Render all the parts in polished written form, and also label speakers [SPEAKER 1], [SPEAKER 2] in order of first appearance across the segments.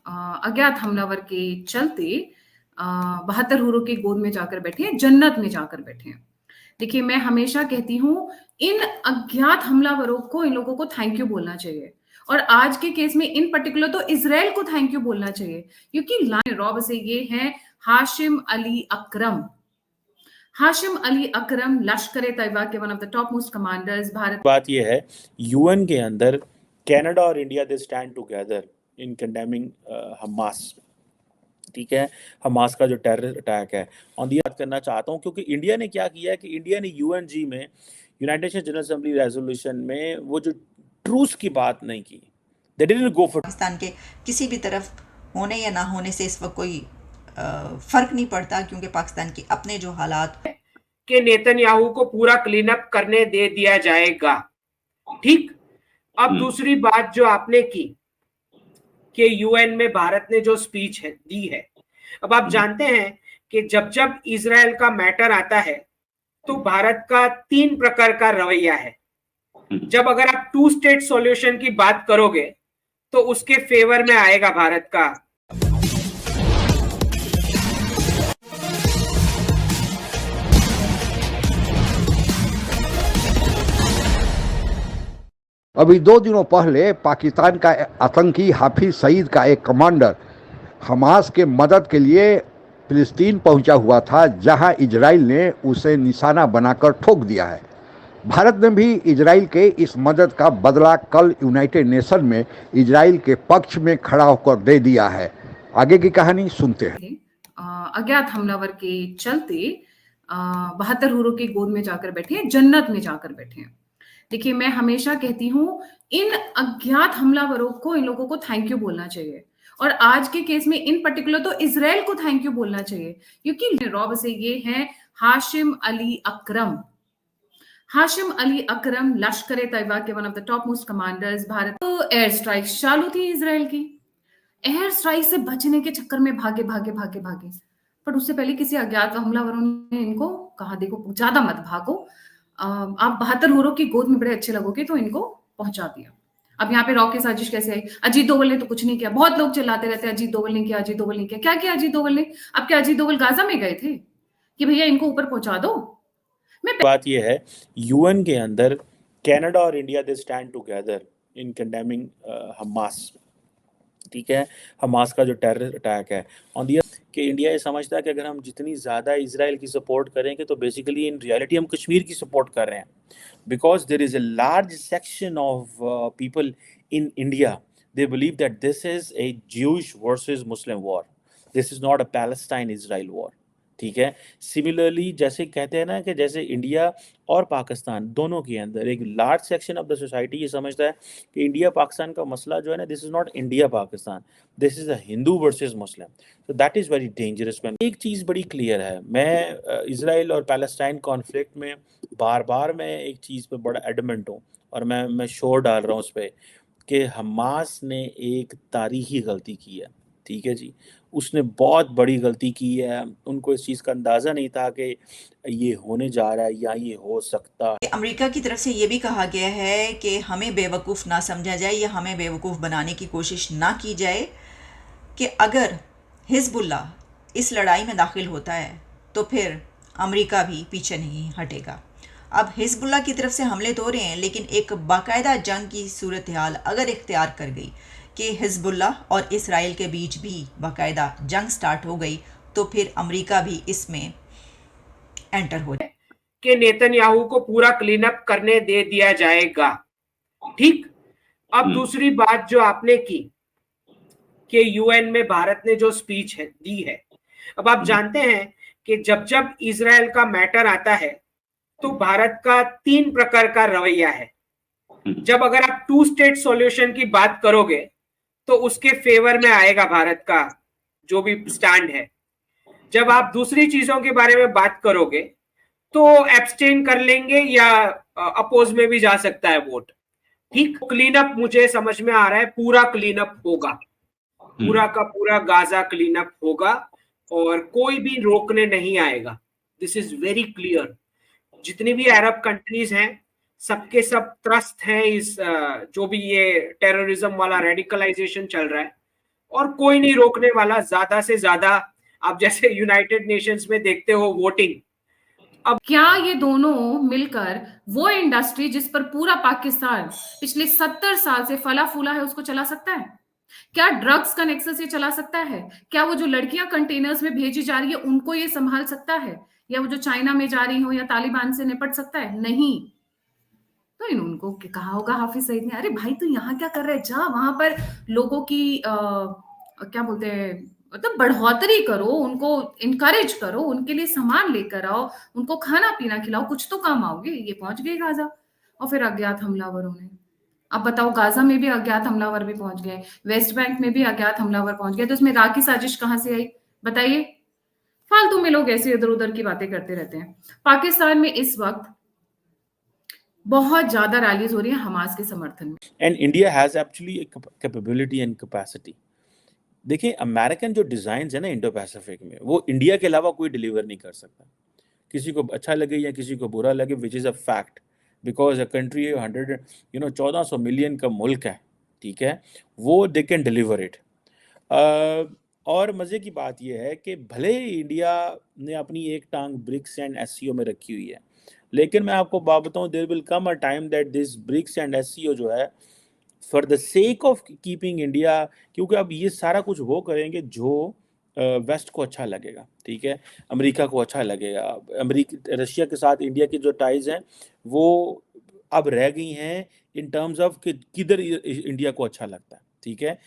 [SPEAKER 1] अज्ञात हमलावर के चलते 72 हूरों की गोद में जाकर बैठे हैं, जन्नत में जाकर बैठे हैं। देखिए, मैं हमेशा कहती हूँ, इन अज्ञात हमलावरों को, इन लोगों को थैंक यू बोलना चाहिए। और आज के केस में इन पर्टिकुलर तो इज़राइल को थैंक यू बोलना चाहिए, क्योंकि रॉब से ये हैं हाशिम अली अकरम। हाशिम अली अकरम लश्कर तैयबा के one of the top most commanders. Bharat
[SPEAKER 2] बात यह है, यूएन के अंदर कनाडा और India they stand together in condemning Hamas. ठीक है, हमास का जो टेरर अटैक है ऑन दी बात करना चाहता हूं, क्योंकि इंडिया ने क्या किया है कि इंडिया ने यूएनजी में, United nation general assembly resolution में वो जो ट्रूस की बात नहीं की, they didn't go for.
[SPEAKER 3] Pakistan के किसी भी तरफ होने या ना होने से इस वक्त कोई फर्क नहीं पड़ता, क्योंकि पाकिस्तान के अपने जो हालात
[SPEAKER 4] कि नेतन्याहू को पूरा क्लीन अप करने दे दिया जाएगा। ठीक, अब दूसरी बात जो आपने की कि यूएन में भारत ने जो स्पीच दी है, अब आप जानते हैं कि जब जब इजराइल का मैटर आता है तो भारत का 3 प्रकार का रवैया है। जब अगर आप 2 स्टेट सॉल्यूशन की बात करोगे तो उसके फेवर में आएगा भारत का।
[SPEAKER 5] अभी 2 दिनों पहले पाकिस्तान का आतंकी हाफिज सईद का एक कमांडर हमास के मदद के लिए फिलिस्तीन पहुंचा हुआ था, जहां इजराइल ने उसे निशाना बनाकर ठोक दिया है। भारत ने भी इजराइल के इस मदद का बदला कल यूनाइटेड नेशन में इजराइल के पक्ष में खड़ा होकर दे दिया है। आगे की कहानी सुनते हैं।
[SPEAKER 1] अज्ञात हमलावर के चलते 72 हूरों की गोद में जाकर बैठे हैं, जन्नत में जाकर बैठे हैं। देखिए, मैं हमेशा कहती हूँ, इन अज्ञात हमलावरों को, इन लोगों को थैंक यू बोलना चाहिए। और आज के केस में इन पर्टिकुलर तो इज़राइल को थैंक यू बोलना चाहिए, क्योंकि रॉब से ये हैं हाशिम अली अकरम। हाशिम अली अकरम लश्कर तैयबा के one of the top most commanders. Bharat तो एयर स्ट्राइक चालू थी इजराइल की। एयर स्ट्राइक से बचने के चक्कर में भागे भागे भागे भागे, पर उससे पहले किसी अज्ञात हमलावरों ने इनको कहा, देखो ज्यादा मत भागो, आप 72 हूरों की गोद में बड़े अच्छे लगोगे, तो इनको पहुंचा दिया। अब यहाँ पे रॉ की साजिश कैसे आई? अजीत दोवल ने तो कुछ नहीं किया। बहुत लोग चिल्लाते रहते हैं अजीत दोवल ने किया, अजीत दोवल ने किया। क्या किया अजीत दोवल ने? अब क्या अजीत दोवल गाजा में गए थे कि भैया इनको ऊपर पहुंचा दो?
[SPEAKER 2] बात यह है, यूएन के अंदर कनाडा और India they stand together in condemning Hamas. ठीक है, हमास का जो टेरर अटैक है ऑन दी, कि इंडिया ये समझता है कि अगर हम जितनी ज़्यादा इजराइल की सपोर्ट करेंगे तो बेसिकली इन रियलिटी हम कश्मीर की सपोर्ट कर रहे हैं, because there is a large section of people in India, they believe that this is a Jewish versus Muslim war, this is not a Palestine Israel war. ठीक है, similarly जैसे कहते हैं ना कि जैसे इंडिया और पाकिस्तान दोनों के अंदर एक large section of the society ये समझता है कि इंडिया पाकिस्तान का मसला जो है ना, this is not India Pakistan, this is a Hindu versus Muslim, so that is very dangerous man। एक चीज़ बड़ी क्लियर है, मैं इजराइल और पैलेस्टाइन कॉन्फ्लिक्ट में बार बार मैं एक चीज़ पे बड़ा एडमेंट हूँ, और मैं शोर डाल रहा हूँ उस पर कि हमास ने एक तारीखी गलती की है। ठीक है जी, उसने बहुत बड़ी गलती की है। उनको इस चीज़ का अंदाज़ा नहीं था कि ये होने जा रहा है या ये हो सकता है।
[SPEAKER 3] अमेरिका की तरफ से ये भी कहा गया है कि हमें बेवकूफ़ ना समझा जाए या हमें बेवकूफ़ बनाने की कोशिश ना की जाए कि अगर हिजबुल्लाह इस लड़ाई में दाखिल होता है तो फिर अमेरिका भी पीछे नहीं हटेगा। अब हिजबुल्लाह की तरफ से हमले तो हो रहे हैं, लेकिन एक बाकायदा जंग की सूरत हाल अगर इख्तियार कर गई कि हिजबुल्लाह और इसराइल के बीच भी बाकायदा जंग स्टार्ट हो गई, तो फिर अमेरिका भी इसमें एंटर हो जाए
[SPEAKER 4] कि नेतन्याहू को पूरा क्लीन अप करने दे दिया जाएगा। ठीक, अब दूसरी बात जो आपने की कि यूएन में भारत ने जो स्पीच दी है, अब आप जानते हैं कि जब जब इजराइल का मैटर आता है तो भारत का 3 प्रकार का रवैया है। जब अगर आप 2 स्टेट सॉल्यूशन की बात करोगे तो उसके फेवर में आएगा भारत का जो भी स्टैंड है। जब आप दूसरी चीजों के बारे में बात करोगे तो एब्सटेन कर लेंगे या अपोज में भी जा सकता है वोट। ठीक, क्लीन अप मुझे समझ में आ रहा है, पूरा क्लीन अप होगा, पूरा का पूरा गाजा क्लीन अप होगा और कोई भी रोकने नहीं आएगा। This is very clear. जितनी भी अरब कंट्रीज हैं सबके सब त्रस्त हैं इस जो भी ये टेररिज्म वाला रेडिकलाइजेशन चल रहा है, और कोई नहीं रोकने वाला। ज्यादा से ज्यादा आप जैसे यूनाइटेड नेशंस में देखते हो वोटिंग।
[SPEAKER 1] अब क्या ये दोनों मिलकर वो इंडस्ट्री जिस पर पूरा पाकिस्तान पिछले 70 साल से फला फूला है उसको चला सकता है? क्या ड्रग्स का नेक्सस ये चला सकता है? क्या वो जो लड़कियां कंटेनर्स में भेजी जा रही है उनको ये संभाल सकता है? या वो जो चाइना में जा रही हो या तालिबान से निपट सकता है? नहीं। तो इन उनको कहा होगा हाफिज सईद ने, अरे भाई तू यहाँ क्या कर रहे, जा वहां पर लोगों की क्या बोलते हैं, मतलब बढ़ोतरी करो, उनको इनकरेज करो, उनके लिए सामान लेकर आओ, उनको खाना पीना खिलाओ, कुछ तो काम आओगे। ये पहुंच गए गाजा और फिर अज्ञात हमलावरों ने, अब बताओ गाजा में भी अज्ञात हमलावर भी पहुंच गए, वेस्ट बैंक में भी अज्ञात हमलावर पहुंच गए, तो इसमें राखी साजिश कहां से आई बताइए? फालतू में लोग ऐसे इधर उधर की बातें करते रहते हैं। पाकिस्तान में इस वक्त बहुत ज्यादा रैलीज हो रही है हमास के समर्थन में।
[SPEAKER 2] And India has actually capability and capacity. देखिए अमेरिकन जो डिजाइन है ना इंडो पैसिफिक में, वो इंडिया के अलावा कोई डिलीवर नहीं कर सकता। किसी को अच्छा लगे या किसी को बुरा लगे, which is a fact, because a country 1400 million का मुल्क है, ठीक है, वो दे कैन डिलीवर इट। और मज़े की बात यह है कि भले ही इंडिया ने अपनी एक टांग ब्रिक्स एंड एससीओ में रखी हुई है, लेकिन मैं आपको बात बताऊँ, there will come a time that this BRICS and SCO जो है for the sake of keeping India, क्योंकि अब ये सारा कुछ वो करेंगे जो वेस्ट को अच्छा लगेगा, ठीक है, अमेरिका को अच्छा लगेगा। रशिया के साथ इंडिया की जो टाइज हैं वो अब रह गई हैं इन टर्म्स ऑफ कि किधर इंडिया को अच्छा लगता है, ठीक है।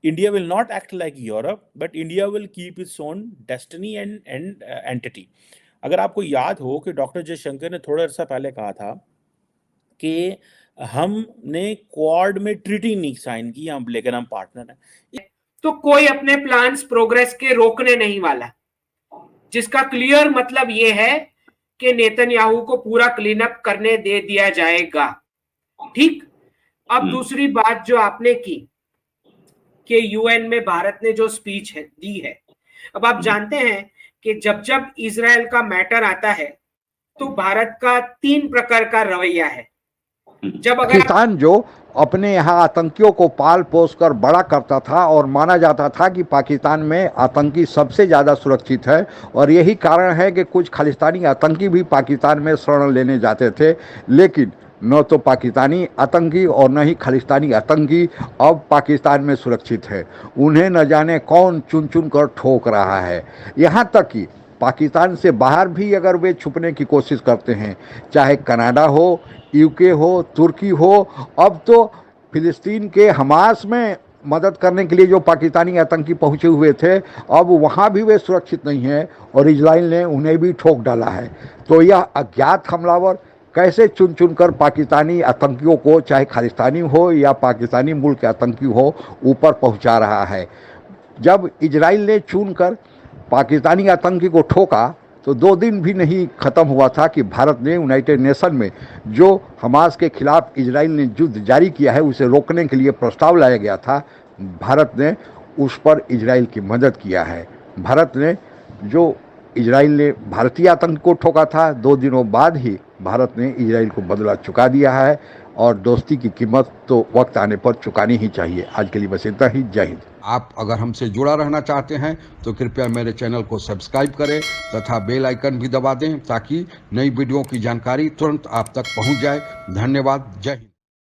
[SPEAKER 2] India will not act like Europe, but India will keep its own destiny and entity. अगर आपको याद हो कि डॉक्टर जयशंकर ने थोड़ा अर्सा पहले कहा था कि हमने क्वाड में ट्रीटी नहीं साइन की, हम लेकिन हम पार्टनर हैं।
[SPEAKER 4] तो कोई अपने प्लान्स प्रोग्रेस के रोकने नहीं वाला, जिसका क्लियर मतलब ये है कि नेतन्याहू को पूरा क्लीन अप करने दे दिया जाएगा, ठीक। अब दूसरी बात जो आपने की कि यूएन में भारत ने जो स्पीच दी है, अब आप जानते हैं कि जब जब इजराइल का मैटर आता है तो भारत का 3 प्रकार का रवैया है। जब
[SPEAKER 5] पाकिस्तान जो अपने यहाँ आतंकियों को पाल पोस कर बड़ा करता था और माना जाता था कि पाकिस्तान में आतंकी सबसे ज़्यादा सुरक्षित है, और यही कारण है कि कुछ खालिस्तानी आतंकी भी पाकिस्तान में शरण लेने जाते थे, लेकिन न तो पाकिस्तानी आतंकी और न ही खालिस्तानी आतंकी अब पाकिस्तान में सुरक्षित है। उन्हें न जाने कौन चुन चुन कर ठोक रहा है। यहाँ तक कि पाकिस्तान से बाहर भी अगर वे छुपने की कोशिश करते हैं, चाहे कनाडा हो, यूके हो, तुर्की हो, अब तो फिलिस्तीन के हमास में मदद करने के लिए जो पाकिस्तानी आतंकी पहुंचे हुए थे, अब वहां भी वे सुरक्षित नहीं हैं और इजराइल ने उन्हें भी ठोक डाला है। तो यह अज्ञात हमलावर कैसे चुन चुन कर पाकिस्तानी आतंकियों को, चाहे खालिस्तानी हो या पाकिस्तानी मूल के आतंकी हो, ऊपर पहुंचा रहा है। जब इजराइल ने चुन कर पाकिस्तानी आतंकी को ठोका तो 2 दिन भी नहीं ख़त्म हुआ था कि भारत ने यूनाइटेड नेशन में जो हमास के खिलाफ इजराइल ने युद्ध जारी किया है उसे रोकने के लिए प्रस्ताव लाया गया था, भारत ने उस पर इजराइल की मदद किया है। भारत ने जो इजराइल ने भारतीय आतंक को ठोका था, 2 दिनों बाद ही भारत ने इजराइल को बदला चुका दिया है, और दोस्ती की कीमत तो वक्त आने पर चुकानी ही चाहिए। आज के लिए बस इतना ही। जय हिंद। आप अगर हमसे जुड़ा रहना चाहते हैं तो कृपया मेरे चैनल को सब्सक्राइब करें तथा बेल आइकन भी दबा दें ताकि नई वीडियो की जानकारी तुरंत आप तक पहुंच जाए। धन्यवाद। जय हिंद।